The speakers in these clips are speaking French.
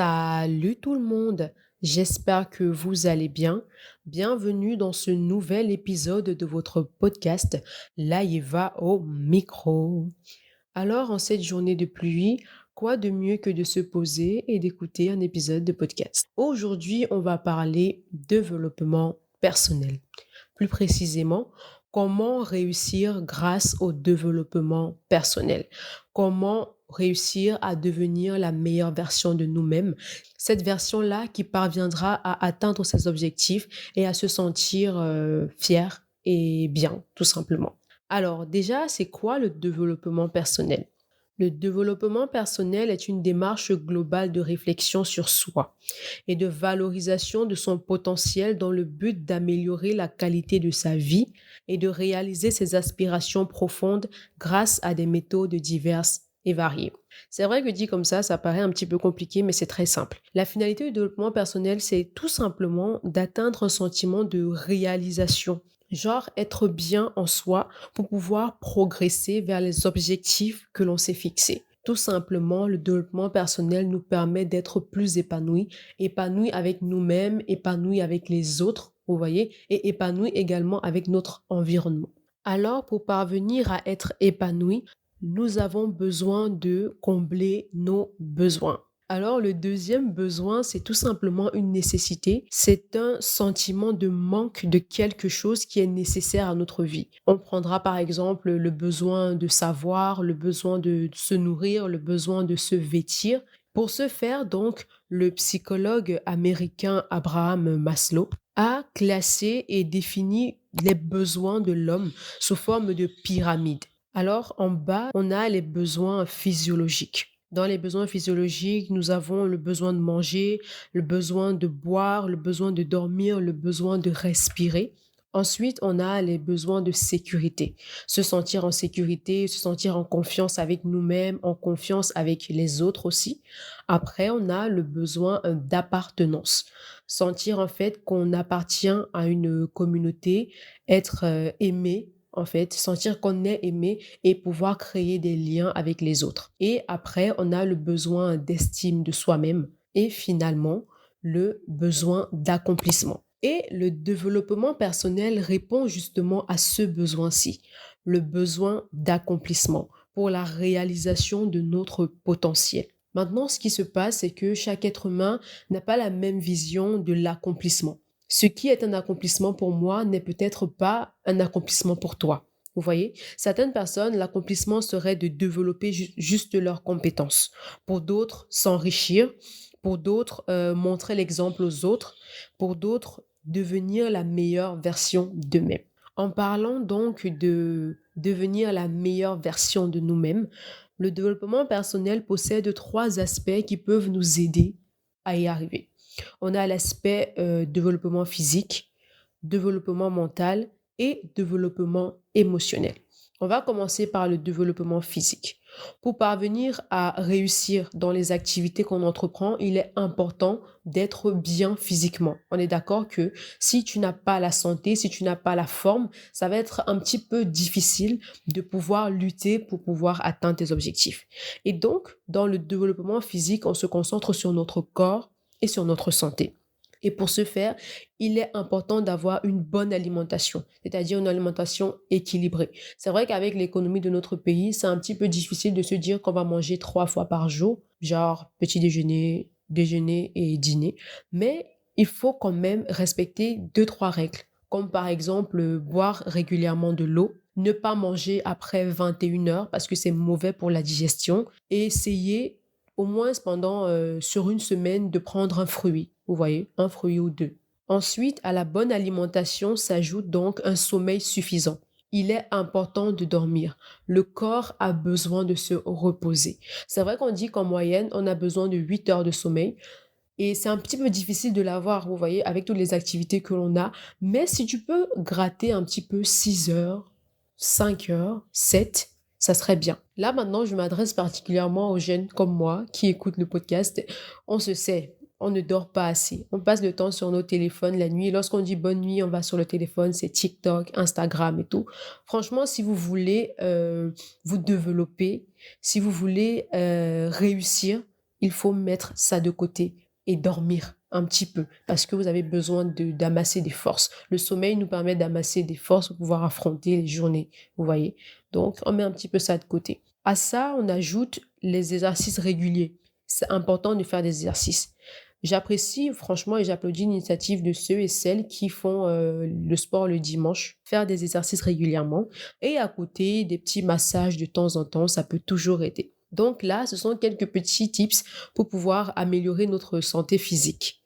Salut tout le monde, j'espère que vous allez bien. Bienvenue dans ce nouvel épisode de votre podcast Laïva au micro. Alors, en cette journée de pluie, quoi de mieux que de se poser et d'écouter un épisode de podcast. Aujourd'hui, on va parler développement personnel. Plus précisément, comment réussir grâce au développement personnel. Comment réussir à devenir la meilleure version de nous-mêmes. Cette version-là qui parviendra à atteindre ses objectifs et à se sentir fier et bien, tout simplement. Alors déjà, c'est quoi le développement personnel? Le développement personnel est une démarche globale de réflexion sur soi et de valorisation de son potentiel dans le but d'améliorer la qualité de sa vie et de réaliser ses aspirations profondes grâce à des méthodes diverses et variées. C'est vrai que dit comme ça paraît un petit peu compliqué, mais c'est très simple. La finalité du développement personnel, c'est tout simplement d'atteindre un sentiment de réalisation. Genre être bien en soi pour pouvoir progresser vers les objectifs que l'on s'est fixés. Tout simplement, le développement personnel nous permet d'être plus épanouis, épanouis avec nous-mêmes, épanouis avec les autres, vous voyez, et épanouis également avec notre environnement. Alors, pour parvenir à être épanoui, nous avons besoin de combler nos besoins. Alors, le deuxième besoin, c'est tout simplement une nécessité. C'est un sentiment de manque de quelque chose qui est nécessaire à notre vie. On prendra par exemple le besoin de savoir, le besoin de se nourrir, le besoin de se vêtir. Pour ce faire, donc, le psychologue américain Abraham Maslow a classé et défini les besoins de l'homme sous forme de pyramide. Alors, en bas, on a les besoins physiologiques. Dans les besoins physiologiques, nous avons le besoin de manger, le besoin de boire, le besoin de dormir, le besoin de respirer. Ensuite, on a les besoins de sécurité. Se sentir en sécurité, se sentir en confiance avec nous-mêmes, en confiance avec les autres aussi. Après, on a le besoin d'appartenance. Sentir en fait qu'on appartient à une communauté, être aimé, en fait, sentir qu'on est aimé et pouvoir créer des liens avec les autres. Et après, on a le besoin d'estime de soi-même et finalement, le besoin d'accomplissement. Et le développement personnel répond justement à ce besoin-ci, le besoin d'accomplissement pour la réalisation de notre potentiel. Maintenant, ce qui se passe, c'est que chaque être humain n'a pas la même vision de l'accomplissement. Ce qui est un accomplissement pour moi n'est peut-être pas un accomplissement pour toi. Vous voyez, certaines personnes, l'accomplissement serait de développer juste leurs compétences. Pour d'autres, s'enrichir. Pour d'autres, montrer l'exemple aux autres. Pour d'autres, devenir la meilleure version d'eux-mêmes. En parlant donc de devenir la meilleure version de nous-mêmes, le développement personnel possède trois aspects qui peuvent nous aider à y arriver. On a l'aspect développement physique, développement mental et développement émotionnel. On va commencer par le développement physique. Pour parvenir à réussir dans les activités qu'on entreprend, il est important d'être bien physiquement. On est d'accord que si tu n'as pas la santé, si tu n'as pas la forme, ça va être un petit peu difficile de pouvoir lutter pour pouvoir atteindre tes objectifs. Et donc, dans le développement physique, on se concentre sur notre corps et sur notre santé. Et pour ce faire, il est important d'avoir une bonne alimentation, c'est-à-dire une alimentation équilibrée. C'est vrai qu'avec l'économie de notre pays, c'est un petit peu difficile de se dire qu'on va manger 3 fois par jour, genre petit déjeuner, déjeuner et dîner. Mais il faut quand même respecter deux, trois règles, comme par exemple boire régulièrement de l'eau, ne pas manger après 21 heures parce que c'est mauvais pour la digestion et essayer au moins sur une semaine de prendre un fruit, vous voyez, un fruit ou deux. Ensuite, à la bonne alimentation s'ajoute donc un sommeil suffisant. Il est important de dormir. Le corps a besoin de se reposer. C'est vrai qu'on dit qu'en moyenne, on a besoin de 8 heures de sommeil. Et c'est un petit peu difficile de l'avoir, vous voyez, avec toutes les activités que l'on a. Mais si tu peux gratter un petit peu 6 heures, 5 heures, 7, ça serait bien. Là, maintenant, je m'adresse particulièrement aux jeunes comme moi qui écoutent le podcast. On se sait, on ne dort pas assez. On passe le temps sur nos téléphones la nuit. Lorsqu'on dit bonne nuit, on va sur le téléphone, c'est TikTok, Instagram et tout. Franchement, si vous voulez vous développer, si vous voulez réussir, il faut mettre ça de côté et dormir un petit peu parce que vous avez besoin d'amasser des forces. Le sommeil nous permet d'amasser des forces pour pouvoir affronter les journées, vous voyez. Donc, on met un petit peu ça de côté. À ça, on ajoute les exercices réguliers. C'est important de faire des exercices. J'apprécie franchement et j'applaudis l'initiative de ceux et celles qui font le sport le dimanche, faire des exercices régulièrement et à côté des petits massages de temps en temps, ça peut toujours aider. Donc là, ce sont quelques petits tips pour pouvoir améliorer notre santé physique.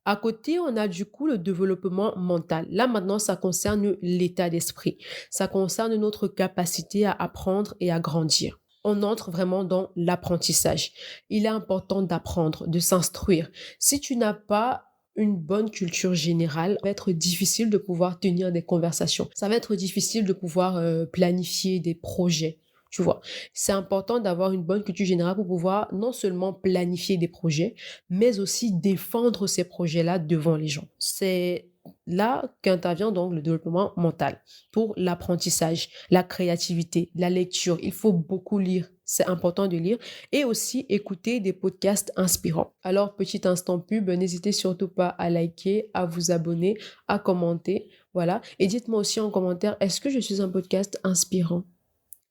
À côté, on a du coup le développement mental. Là maintenant, ça concerne l'état d'esprit. Ça concerne notre capacité à apprendre et à grandir. On entre vraiment dans l'apprentissage. Il est important d'apprendre, de s'instruire. Si tu n'as pas une bonne culture générale, ça va être difficile de pouvoir tenir des conversations. Ça va être difficile de pouvoir planifier des projets. Tu vois, c'est important d'avoir une bonne culture générale pour pouvoir non seulement planifier des projets, mais aussi défendre ces projets-là devant les gens. C'est là qu'intervient donc le développement mental pour l'apprentissage, la créativité, la lecture. Il faut beaucoup lire. C'est important de lire et aussi écouter des podcasts inspirants. Alors, petit instant pub, n'hésitez surtout pas à liker, à vous abonner, à commenter. Voilà. Et dites-moi aussi en commentaire, est-ce que je suis un podcast inspirant?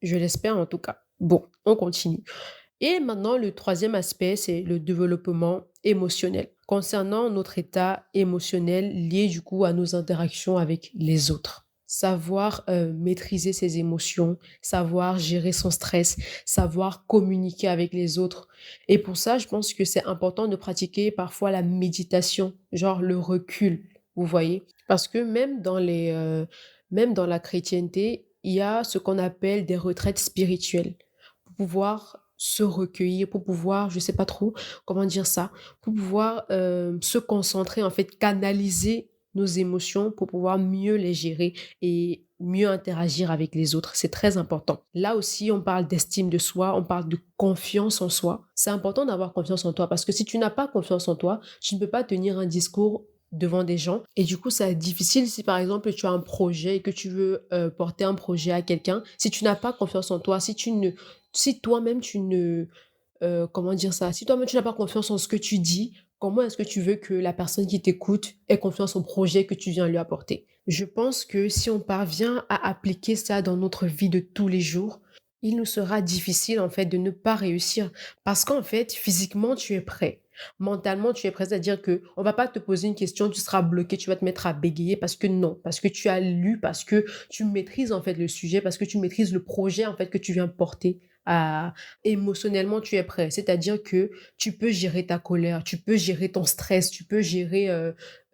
Je l'espère en tout cas. Bon, on continue. Et maintenant, le troisième aspect, c'est le développement émotionnel. Concernant notre état émotionnel lié du coup à nos interactions avec les autres. Savoir maîtriser ses émotions, savoir gérer son stress, savoir communiquer avec les autres. Et pour ça, je pense que c'est important de pratiquer parfois la méditation, genre le recul, vous voyez. Parce que même dans la chrétienté, il y a ce qu'on appelle des retraites spirituelles pour pouvoir se recueillir, pour pouvoir, je sais pas trop comment dire ça, pour pouvoir se concentrer, en fait, canaliser nos émotions pour pouvoir mieux les gérer et mieux interagir avec les autres. C'est très important. Là aussi, on parle d'estime de soi, on parle de confiance en soi. C'est important d'avoir confiance en toi parce que si tu n'as pas confiance en toi, tu ne peux pas tenir un discours devant des gens et du coup ça va être difficile si par exemple tu as un projet et que tu veux porter un projet à quelqu'un, si tu n'as pas confiance en toi, si toi-même tu ne comment dire ça, si toi-même tu n'as pas confiance en ce que tu dis, comment est-ce que tu veux que la personne qui t'écoute ait confiance au projet que tu viens lui apporter? Je pense que si on parvient à appliquer ça dans notre vie de tous les jours, il nous sera difficile en fait de ne pas réussir parce qu'en fait physiquement tu es prêt. Mentalement, tu es prêt, c'est-à-dire que on va pas te poser une question, tu seras bloqué, tu vas te mettre à bégayer parce que non, parce que tu as lu, parce que tu maîtrises en fait le sujet, parce que tu maîtrises le projet en fait que tu viens porter à émotionnellement tu es prêt, c'est-à-dire que tu peux gérer ta colère, tu peux gérer ton stress, tu peux gérer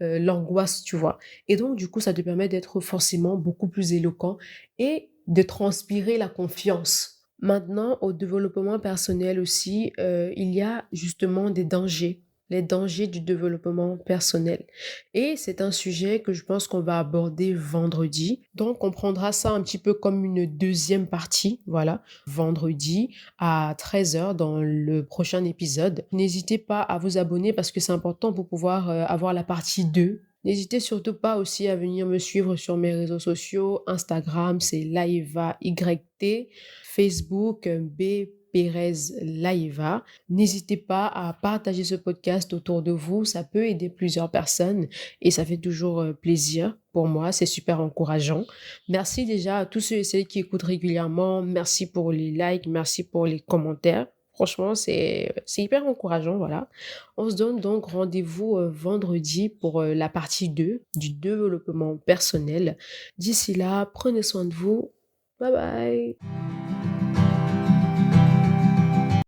l'angoisse, tu vois. Et donc du coup, ça te permet d'être forcément beaucoup plus éloquent et de transpirer la confiance. Maintenant, au développement personnel aussi, il y a justement des dangers, les dangers du développement personnel. Et c'est un sujet que je pense qu'on va aborder vendredi. Donc, on prendra ça un petit peu comme une deuxième partie, voilà, vendredi à 13h dans le prochain épisode. N'hésitez pas à vous abonner parce que c'est important pour pouvoir avoir la partie 2. N'hésitez surtout pas aussi à venir me suivre sur mes réseaux sociaux. Instagram, c'est Laïva YT. Facebook, B. Pérez Laïva. N'hésitez pas à partager ce podcast autour de vous. Ça peut aider plusieurs personnes et ça fait toujours plaisir pour moi. C'est super encourageant. Merci déjà à tous ceux et celles qui écoutent régulièrement. Merci pour les likes. Merci pour les commentaires. Franchement, c'est hyper encourageant, voilà. On se donne donc rendez-vous vendredi pour la partie 2 du développement personnel. D'ici là, prenez soin de vous. Bye bye.